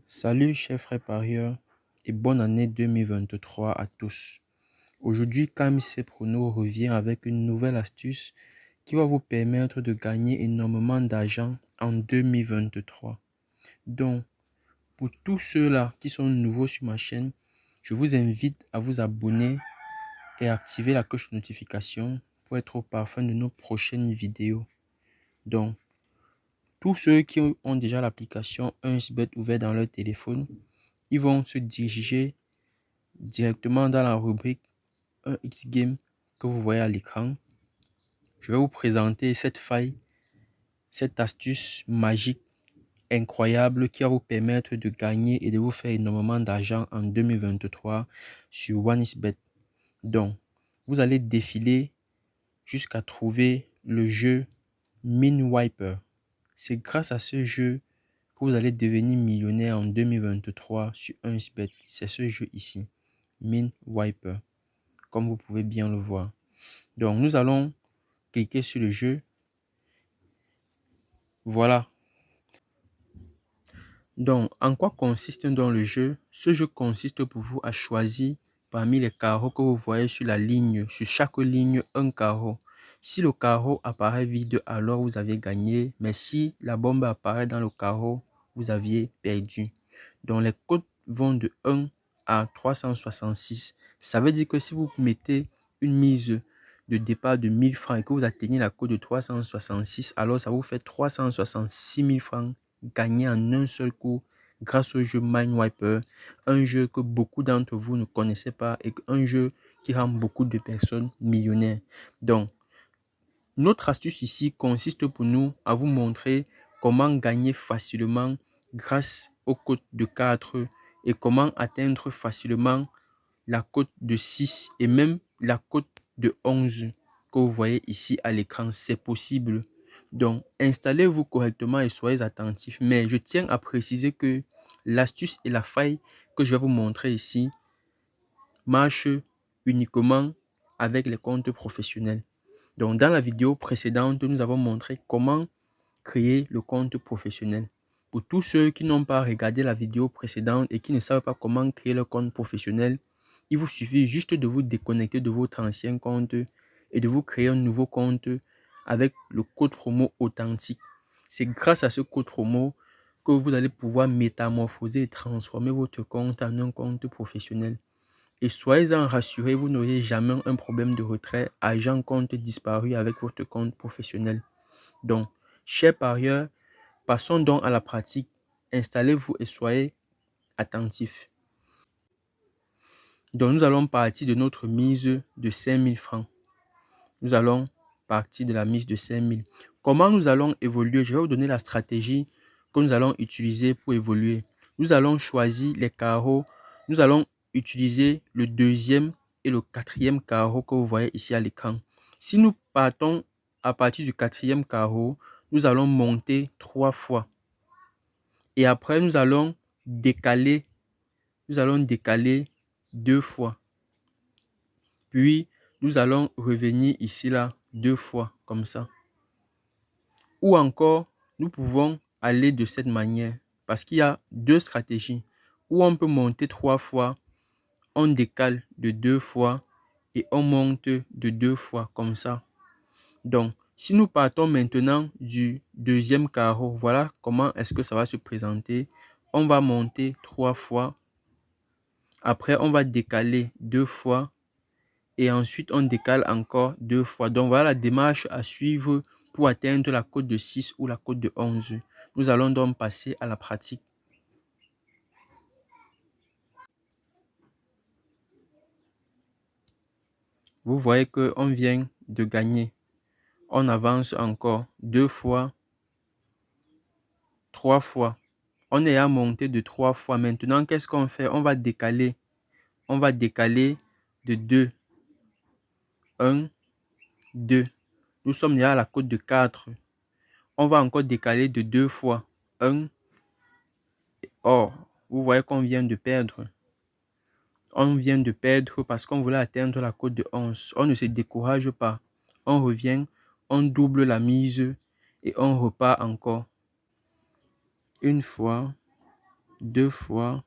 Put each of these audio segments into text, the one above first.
Salut chers frères parieurs et bonne année 2023 à tous. Aujourd'hui, KMC Prono revient avec une nouvelle astuce qui va vous permettre de gagner énormément d'argent en 2023. Donc, pour tous ceux-là qui sont nouveaux sur ma chaîne, je vous invite à vous abonner et activer la cloche de notification pour être au parfum de nos prochaines vidéos. Donc, tous ceux qui ont déjà l'application 1xBet ouvert dans leur téléphone, ils vont se diriger directement dans la rubrique 1x Game que vous voyez à l'écran. Je vais vous présenter cette faille, cette astuce magique, incroyable qui va vous permettre de gagner et de vous faire énormément d'argent en 2023 sur 1xBet. Donc, vous allez défiler jusqu'à trouver le jeu Min Wiper. C'est grâce à ce jeu que vous allez devenir millionnaire en 2023 sur 1xBet. C'est ce jeu ici, Min Wiper, comme vous pouvez bien le voir. Donc, nous allons cliquer sur le jeu. Voilà. Donc, en quoi consiste donc le jeu? Ce jeu consiste pour vous à choisir parmi les carreaux que vous voyez sur la ligne, sur chaque ligne, un carreau. Si le carreau apparaît vide, alors vous avez gagné. Mais si la bombe apparaît dans le carreau, vous aviez perdu. Donc, les codes vont de 1 à 366. Ça veut dire que si vous mettez une mise de départ de 1000 francs et que vous atteignez la cote de 366, alors ça vous fait 366 000 francs gagnés en un seul coup grâce au jeu Mind Wiper, un jeu que beaucoup d'entre vous ne connaissaient pas et un jeu qui rend beaucoup de personnes millionnaires. Donc, notre astuce ici consiste pour nous à vous montrer comment gagner facilement grâce aux cotes de 4 et comment atteindre facilement la cote de 6 et même la cote de 11 que vous voyez ici à l'écran. C'est possible. Donc, installez-vous correctement et soyez attentifs. Mais je tiens à préciser que l'astuce et la faille que je vais vous montrer ici marchent uniquement avec les comptes professionnels. Donc, dans la vidéo précédente, nous avons montré comment créer le compte professionnel. Pour tous ceux qui n'ont pas regardé la vidéo précédente et qui ne savent pas comment créer le compte professionnel, il vous suffit juste de vous déconnecter de votre ancien compte et de vous créer un nouveau compte avec le code promo authentique. C'est grâce à ce code promo que vous allez pouvoir métamorphoser et transformer votre compte en un compte professionnel. Et soyez-en rassurés, vous n'aurez jamais un problème de retrait, argent compte disparu avec votre compte professionnel. Donc, chers parieurs, passons donc à la pratique. Installez-vous et soyez attentifs. Donc, nous allons partir de notre mise de 5000 francs. Nous allons partir de la mise de 5000. Comment nous allons évoluer? Je vais vous donner la stratégie que nous allons utiliser pour évoluer. Nous allons choisir les carreaux. Nous allons utiliser le deuxième et le quatrième carreau que vous voyez ici à l'écran. Si nous partons à partir du quatrième carreau, nous allons monter 3 fois. Et après, nous allons décaler 2 fois. Puis, nous allons revenir ici, là, 2 fois, comme ça. Ou encore, nous pouvons aller de cette manière, parce qu'il y a 2 stratégies. Où on peut monter 3 fois, on décale de 2 fois, et on monte de 2 fois, comme ça. Donc, si nous partons maintenant du deuxième carreau, voilà comment est-ce que ça va se présenter. On va monter 3 fois. Après, on va décaler 2 fois. Et ensuite, on décale encore 2 fois. Donc, voilà la démarche à suivre pour atteindre la cote de 6 ou la cote de 11. Nous allons donc passer à la pratique. Vous voyez qu'on vient de gagner. On avance encore 2 fois, 3 fois. On est à monter de 3 fois. Maintenant, qu'est-ce qu'on fait? On va décaler. On va décaler de 2. 1, 2. Nous sommes déjà à la cote de 4. On va encore décaler de 2 fois. 1. Or, vous voyez qu'on vient de perdre. On vient de perdre parce qu'on voulait atteindre la cote de 11. On ne se décourage pas. On revient, on double la mise et on repart encore. Une fois, 2 fois,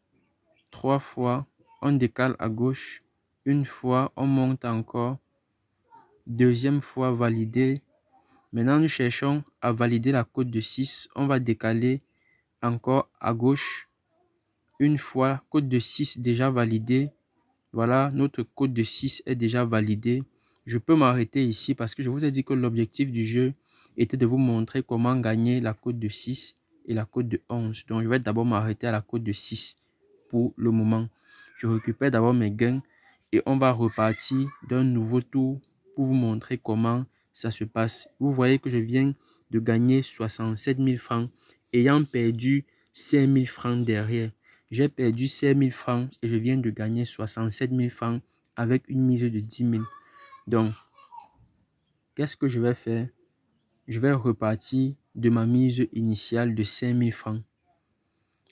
3 fois, on décale à gauche, une fois, on monte encore, deuxième fois validé. Maintenant, nous cherchons à valider la cote de 6. On va décaler encore à gauche, une fois, cote de 6 déjà validée. Voilà, notre cote de 6 est déjà validée. Je peux m'arrêter ici parce que je vous ai dit que l'objectif du jeu était de vous montrer comment gagner la cote de 6 et la cote de 11. Donc, je vais d'abord m'arrêter à la cote de 6 pour le moment. Je récupère d'abord mes gains et on va repartir d'un nouveau tour pour vous montrer comment ça se passe. Vous voyez que je viens de gagner 67 000 francs ayant perdu 5 000 francs derrière. J'ai perdu 5 000 francs et je viens de gagner 67 000 francs avec une mise de 10 000. Donc, qu'est-ce que je vais faire? Je vais repartir de ma mise initiale de 5 000 francs.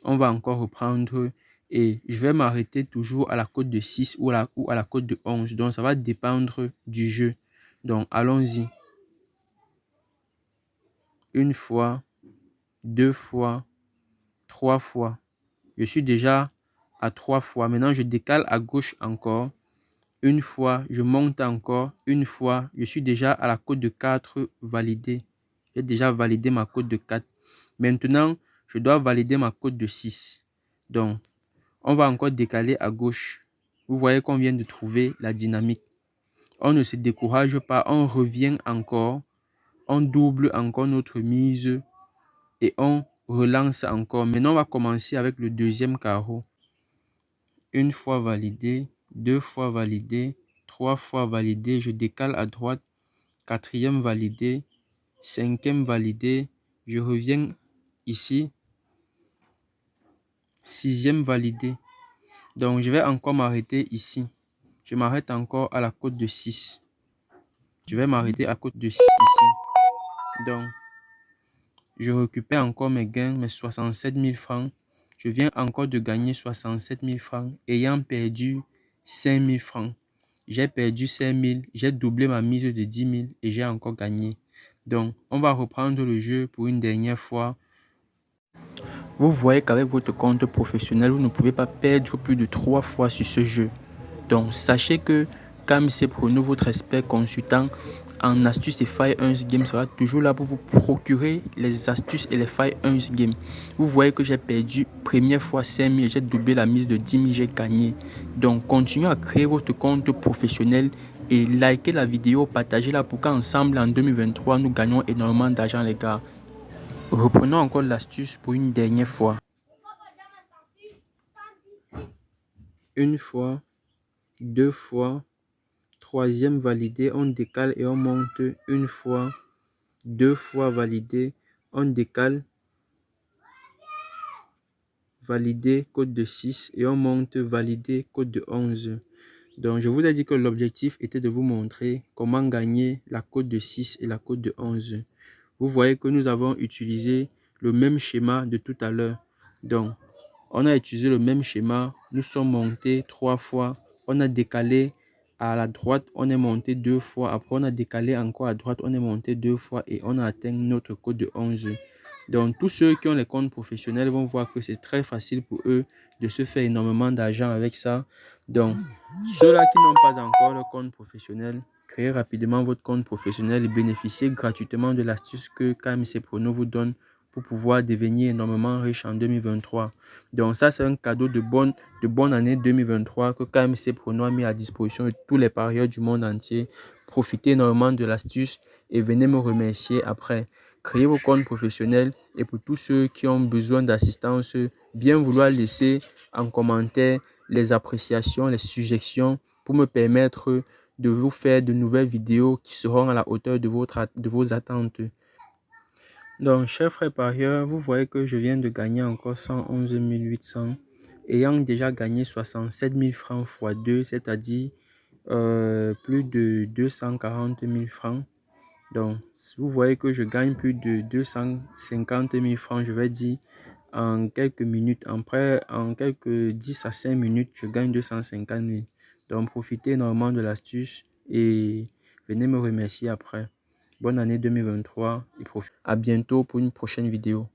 On va encore reprendre et je vais m'arrêter toujours à la cote de 6 ou à la cote de 11. Donc, ça va dépendre du jeu. Donc, allons-y. Une fois, 2 fois, 3 fois. Je suis déjà à 3 fois. Maintenant, je décale à gauche encore. Une fois, je monte encore. Une fois, je suis déjà à la cote de 4 validée. J'ai déjà validé ma cote de 4. Maintenant, je dois valider ma cote de 6. Donc, on va encore décaler à gauche. Vous voyez qu'on vient de trouver la dynamique. On ne se décourage pas. On revient encore. On double encore notre mise. Et on relance encore. Maintenant, on va commencer avec le deuxième carreau. Une fois validé, 2 fois validé, 3 fois validé, je décale à droite, quatrième validé, cinquième validé, je reviens ici, sixième validé. Donc, je vais encore m'arrêter ici. Je m'arrête encore à la cote de 6. Je vais m'arrêter à la cote de 6 ici. Donc, je récupère encore mes gains, mes 67 000 francs. Je viens encore de gagner 67 000 francs, ayant perdu 5 000 francs. J'ai perdu 5 000, j'ai doublé ma mise de 10 000 et j'ai encore gagné. Donc, on va reprendre le jeu pour une dernière fois. Vous voyez qu'avec votre compte professionnel, vous ne pouvez pas perdre plus de 3 fois sur ce jeu. Donc, sachez que KMC Prono, votre expert consultant en astuces et failles 11 Game, sera toujours là pour vous procurer les astuces et les failles 11 Game. Vous voyez que j'ai perdu première fois 5 000, j'ai doublé la mise de 10 000, j'ai gagné. Donc, continuez à créer votre compte professionnel et likez la vidéo, partagez-la pour qu'ensemble en 2023, nous gagnons énormément d'argent, les gars. Reprenons encore l'astuce pour une dernière fois. Une fois, 2 fois, troisième validé, on décale et on monte une fois, 2 fois validé, on décale, validé, code de 6 et on monte, validé, code de 11. Donc, je vous ai dit que l'objectif était de vous montrer comment gagner la cote de 6 et la cote de 11. Vous voyez que nous avons utilisé le même schéma de tout à l'heure. Donc, on a utilisé le même schéma. Nous sommes montés 3 fois. On a décalé à la droite. On est monté 2 fois. Après, on a décalé encore à droite. On est monté 2 fois et on a atteint notre cote de 11. Donc, tous ceux qui ont les comptes professionnels vont voir que c'est très facile pour eux de se faire énormément d'argent avec ça. Donc, ceux-là qui n'ont pas encore le compte professionnel, créez rapidement votre compte professionnel et bénéficiez gratuitement de l'astuce que KMC Prono vous donne pour pouvoir devenir énormément riche en 2023. Donc ça, c'est un cadeau de bonne année 2023 que KMC Prono a mis à disposition de tous les parieurs du monde entier. Profitez énormément de l'astuce et venez me remercier après. Créez vos comptes professionnels et pour tous ceux qui ont besoin d'assistance, bien vouloir laisser en commentaire les appréciations, les suggestions pour me permettre de vous faire de nouvelles vidéos qui seront à la hauteur de vos attentes. Donc, chers frères parieurs, vous voyez que je viens de gagner encore 111 800, ayant déjà gagné 67 000 francs x 2, c'est-à-dire plus de 240 000 francs. Donc, vous voyez que je gagne plus de 250 000 francs, je vais dire, en quelques minutes. Après, en quelques 10 à 5 minutes, je gagne 250 000. Donc, profitez énormément de l'astuce et venez me remercier après. Bonne année 2023 et à bientôt pour une prochaine vidéo.